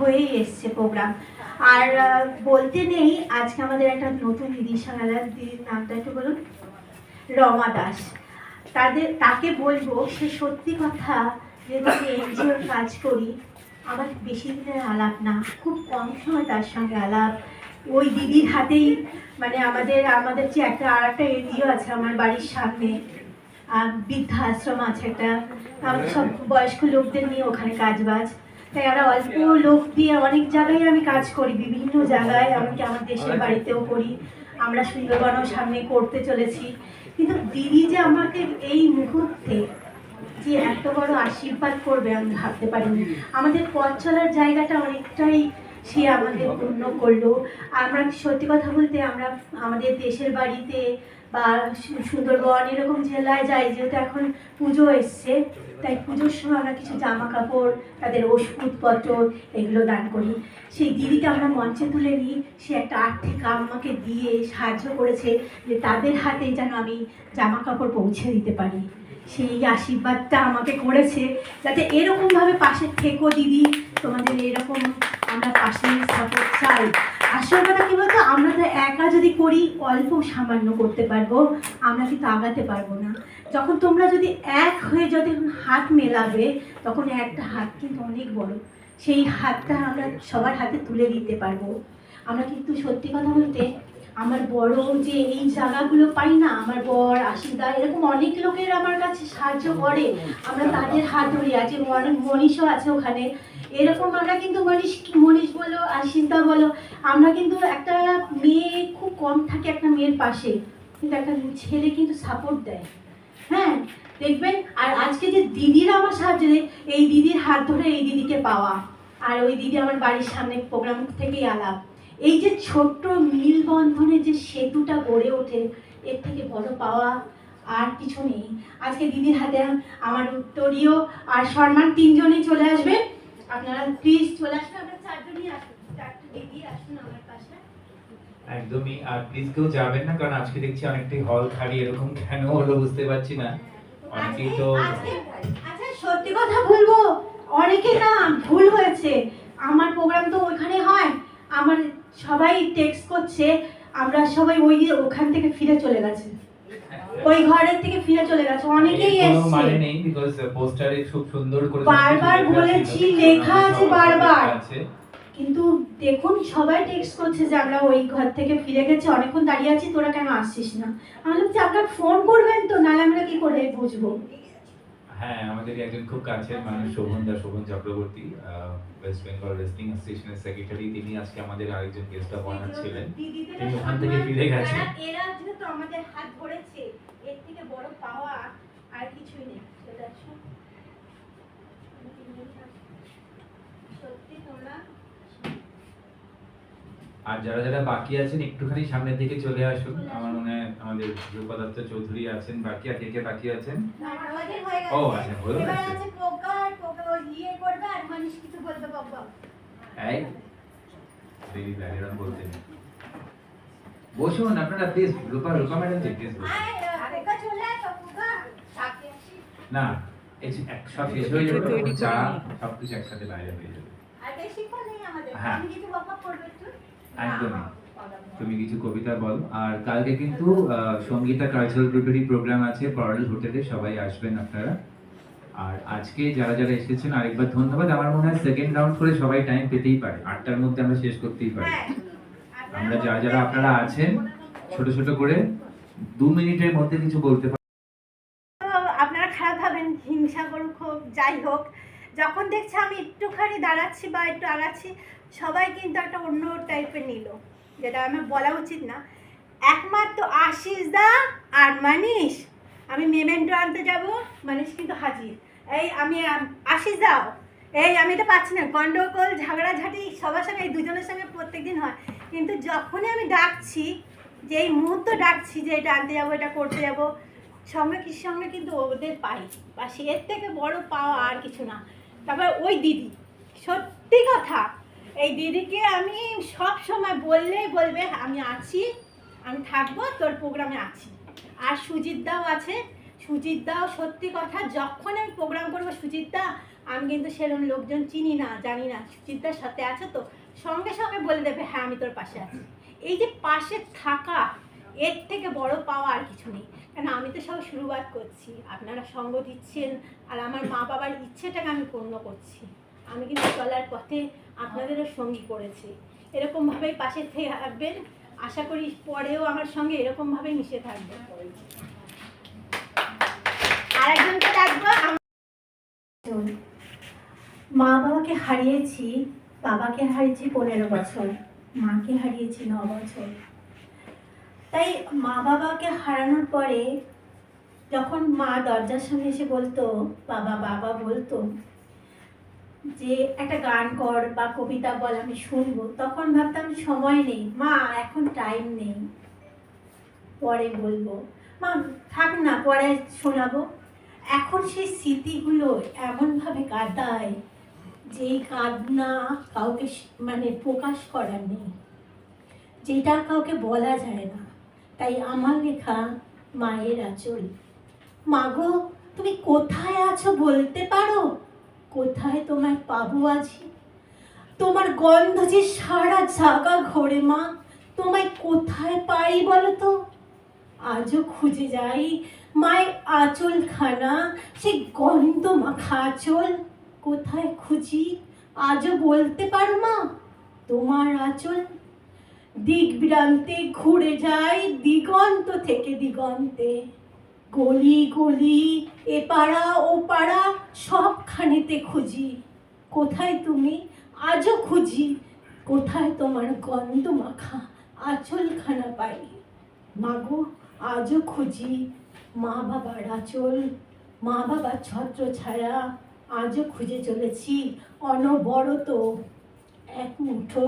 হয়েই এসছে প্রোগ্রাম। আর বলতে নেই, আজকে আমাদের একটা নতুন দিদির সঙ্গে, দিদির নামটা একটু বলুন। রমা দাস। তাকে বলবো, সে সত্যি কথা, যেহেতু আমি এনজিওর কাজ করি, আমার বেশি দিনের আলাপ না, খুব কম সময় তার সঙ্গে আলাপ। ওই দিদির হাতেই মানে আমাদের যে আর একটা এনজিও আছে আমার বাড়ির সামনে, বৃদ্ধা আশ্রম আছে একটা, আমাদের সব বয়স্ক লোকদের নিয়ে ওখানে কাজ বাজ। তাই আমরা অল্প লোক দিয়ে অনেক জায়গায় আমি কাজ করি, বিভিন্ন জায়গায়, এমনকি আমার দেশের বাড়িতেও করি। আমরা সুন্দরবনও সামনে করতে চলেছি। কিন্তু দিদি যে আমাকে এই মুহূর্তে যে এত বড় আশীর্বাদ করবে আমি ভাবতে পারিনি। আমাদের পথ চলার জায়গাটা অনেকটাই সে আমাদের পূর্ণ করলো। আমরা সত্যি কথা বলতে, আমরা আমাদের দেশের বাড়িতে বা সুন্দরবন এরকম জেলায় যাই, যেহেতু এখন পুজো এসছে, তাই পুজোর সময় আমরা কিছু জামা কাপড়, তাদের ওষুধপত্র এগুলো দান করি। সেই দিদিকে আমরা মঞ্চে তুলে নিই, সে একটা আর্থিক আমাকে দিয়ে সাহায্য করেছে যে তাদের হাতে যেন আমি জামা কাপড় পৌঁছে দিতে পারি। সেই আশীর্বাদটা আমাকে করেছে, যাতে এরকমভাবে পাশে থেকো দিদি, তোমাদের এরকম আমরা পাশে সাপোর্ট চাই। আসল কথা কী বলতো, আমরা তো একা যদি করি অল্প সামান্য করতে পারবো, আমরা কিন্তু আগাতে পারবো না। যখন তোমরা যদি এক হয়ে যদি হাত মেলাবে, তখন একটা হাত কিন্তু অনেক বড়, সেই হাতটা আমরা সবার হাতে তুলে দিতে পারবো। আমরা কিন্তু সত্যি কথা বলতে, আমার বড় যে এই জায়গাগুলো পাই না, আমার বর আশিদা এরকম অনেক লোকের আমার কাছে সাহায্য করে, আমরা তাদের হাত ধরি। আছে মনীষও আছে ওখানে, এরকম আমরা কিন্তু মনীষ বলো, আশিদা বলো, আমরা কিন্তু একটা মেয়ে খুব কম থাকে একটা মেয়ের পাশে, কিন্তু একটা ছেলে কিন্তু সাপোর্ট দেয়। হ্যাঁ, দেখবেন। আর আজকে যে দিদিরা আমার সাহায্যে, এই দিদির হাত ধরে এই দিদিকে পাওয়া, আর ওই দিদি আমার বাড়ির সামনে প্রোগ্রাম থেকেই আলাপ, এই যে ছোট্ট মিলবন্ধনের যে সেতুটা গড়ে ওঠে, এর থেকে বড় পাওয়া আর কিছু নেই। আজকে দিদির হাতে আমার উত্তরীয় আর সম্মান তিনজনই চলে আসবে। আপনারা প্লিজ চলে আসবেন, আমরা চারজনই আসুন, চারটে দিদি আসুন আমার পাশে একদমই। আর প্লিজ কেউ যাবেন না, কারণ আজকে দেখছি অনেকটাই হল খালি, এরকম কেন হলো বুঝতে পারছি না। অনেকেই তো আচ্ছা সত্যি কথা বলবো, অনেকে না ভুল হয়েছে, আমার প্রোগ্রাম তো ওইখানে হয়, আমার সবাই টেক্সট করছে, আমরা সবাই ওখান থেকে ফিরে চলে গেছে, ওই ঘরের থেকে ফিরে চলে গেছে, অনেকেই এসেছে। মানে নেই, বিকজ পোস্টারে খুব সুন্দর করে বারবার বলেছি, লেখা আছে বারবার, কিন্তু দেখুন সবাই টেক্সট করছে যে আমরা ওই ঘর থেকে ফিরে গেছি, অনেকক্ষণ দাঁড়িয়ে আছি, তোরা কেন আসছিস না? আমি বলছি আপনারা ফোন করবেন তো, নাহলে আমরা কি করে বুঝবো? হ্যাঁ, আমাদের একজন খুব কাছের মানুষ শোভন চক্রবর্তী, ওয়েস্ট বেঙ্গল রেসলিং অ্যাসোসিয়েশনের সেক্রেটারি, তিনি আজকে আমাদের আরেকজন গেস্ট অফ অনার ছিলেন, তিনি ওখান থেকে ফিরে গেছেন। এরা যেহেতু আমাদের হাত ধরেছে, এর থেকে বড় পাওয়া আর কিছুই নেই। সত্যি তোমরা। আর যারা যারা বাকি আছেন একটুখানি সামনের দিকে চলে আসুন। আমার মনে হয় আমাদের রূপদাত্ত চৌধুরী আছেন বাকি, আর কে কে বাকি আছেন? ও আচ্ছা, হয়ে গেছে। এই দেরি ব্যারিয়ার বলতে নেই। বসুন আপনারা প্লিজ, রূপা ম্যাডাম প্লিজ বসুন। না, এই যে এক সব শেষ হয়ে যাবে, চা সবকিছু একসাথে বাইরে হয়ে যাবে। হ্যাঁ একদমই, তুমি কিছু কবিতা বল। আর কালকে কিন্তু সঙ্গীতা কালচারাল গ্রুপেরই প্রোগ্রাম আছে পরাল হোটেলে, সবাই আসবেন আপনারা। আর আজকে যারা যারা এসেছেন আরেকবার ধন্যবাদ। আমার মনে হয় সেকেন্ড রাউন্ড করে সবাই টাইম পেতেই পারে, 8টার মধ্যে আমরা শেষ করতেই পারি। আমরা যারা যারা আপনারা আছেন ছোট ছোট করে 2 মিনিটের মধ্যে কিছু বলতে পারেন। আপনারা খারাপ ভাবেন, হিংসা করুক হোক, যাই হোক, যখন দেখছে আমি একটুখানি দাঁড়াচ্ছি বা একটু আগাচ্ছি, সবাই কিন্তু একটা অন্য টাইপের নিল, যেটা আমার বলা উচিত না। একমাত্র আশিস দা আর মানিশ, আমি মেমেন্টো আনতে যাব, মানিশ কিন্তু হাজির। এই আমি আশিস দাও, এই আমি এটা পাচ্ছি না, গন্ডগোল ঝগড়াঝাটি সবার সঙ্গে, এই দুজনের সঙ্গে প্রত্যেকদিন হয়, কিন্তু যখনই আমি ডাকছি, যে এই মুহূর্ত ডাকছি যে এটা আনতে যাবো, এটা করতে যাবো, সঙ্গে কিন্তু ওদের পাই, বা এর থেকে বড় পাওয়া আর কিছু না। তারপর ওই দিদি, সত্যি কথা, এই দিদিকে আমি সব সময় বললেই বলবে আমি আছি, আমি থাকবো, তোর প্রোগ্রামে আছি। আর সুজিত দাও আছে, সুজিতদাও সত্যি কথা, যখন আমি প্রোগ্রাম করবো সুজিতদা, আমি কিন্তু সেরকম লোকজন চিনি না, জানি না, সুজিতদার সাথে আছে তো সঙ্গে সঙ্গে বলে দেবে হ্যাঁ আমি তোর পাশে আছি। এই যে পাশে থাকা, এর থেকে বড় পাওয়া আর কিছু নেই। কেন আমি তো সব শুরুয়াত করছি, আপনারা সঙ্গ দিচ্ছেন আর আমার মা বাবার ইচ্ছেটাকে আমি পূর্ণ করছি। আমি কিন্তু চলার পথে আপনাদেরও সঙ্গী করেছি, এরকমভাবেই পাশে থেকে থাকবেন। আশা করি পরেও আমার সঙ্গে এরকমভাবেই মিশে থাকবেন। আর একজনকে ডাকবো। মা বাবাকে হারিয়েছি, বাবাকে হারিয়েছি 15 বছর, মাকে হারিয়েছি 9 বছর। তাই মা বাবাকে হারানোর পরে যখন মা দরজার সামনে এসে বলতো বাবা বাবা বলতো যে একটা গান কর বা কবিতা বল, আমি শুনবো, তখন ভাবতাম সময় নেই মা, এখন টাইম নেই, পরে বলবো, মা থাক না পরে শোনাবো। এখন সেই স্মৃতিগুলো এমনভাবে কাঁদায় যেই কাঁদনা কাউকে মানে প্রকাশ করার নেই, যেটা কাউকে বলা যায় না। তাই আমার লেখা মায়ের আঁচল। মাগো তুমি কোথায় আছো বলতে পারো? কোথায় তোমায় পাবো আছি? তোমার গন্ধ যে সারা জায়গা ঘোরে মা, তোমায় কোথায় পাই বলো তো? আজও খুঁজে যাই মায়ের আঁচলখানা, সে গন্ধ মাখা আঁচল কোথায় খুঁজি আজও বলতে পারো মা? তোমার আঁচল দিক বিরান্তে ঘুরে যায় দিগন্ত থেকে দিগন্তে, গলি গলি এ পাড়া ও পাড়া সবখানেতে খুঁজি, কোথায় তুমি আজও খুঁজি, কোথায় তোমার গন্ধ মাখা আঁচলখানা পাই। মাগো আজও খুঁজি মা বাবার আঁচল, মা বাবার ছত্র ছায়া আজও খুঁজে চলেছি অনবরত। এক মুঠো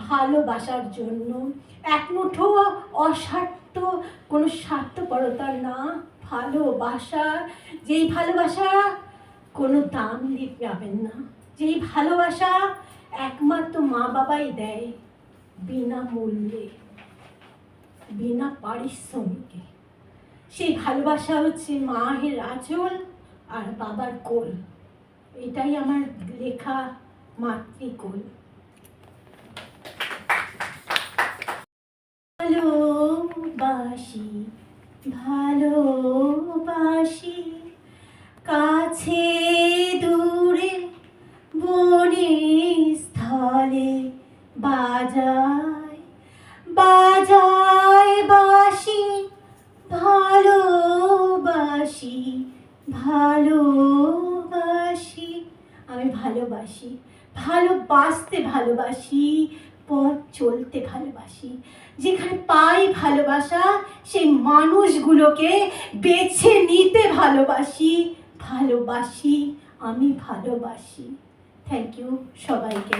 ভালোবাসার জন্য, এক মুঠো অস্বার্থ কোনো স্বার্থপরতার না, ভালোবাসা, যেই ভালোবাসা কোনো দাম দিয়ে পাবেন না, যেই ভালোবাসা একমাত্র মা বাবাই দেয় বিনামূল্যে, বিনা পারিশ্রমিকে। সেই ভালোবাসা হচ্ছে মায়ের আঁচল আর বাবার কোল। এটাই আমার লেখা মাতৃকোল। ভালোবাসি ভালোবাসি, কাছে দূরে বনে স্থলে বাজায় বাজায় বাঁশি, ভালোবাসি ভালোবাসি। আমি ভালোবাসি, ভালোবাসতে ভালোবাসি, পথ চলতে ভালোবাসি, যেখানে পাই ভালোবাসা সেই মানুষগুলোকে বেছে নিতে ভালোবাসি, ভালোবাসি, আমি ভালোবাসি। থ্যাংক ইউ সবাইকে।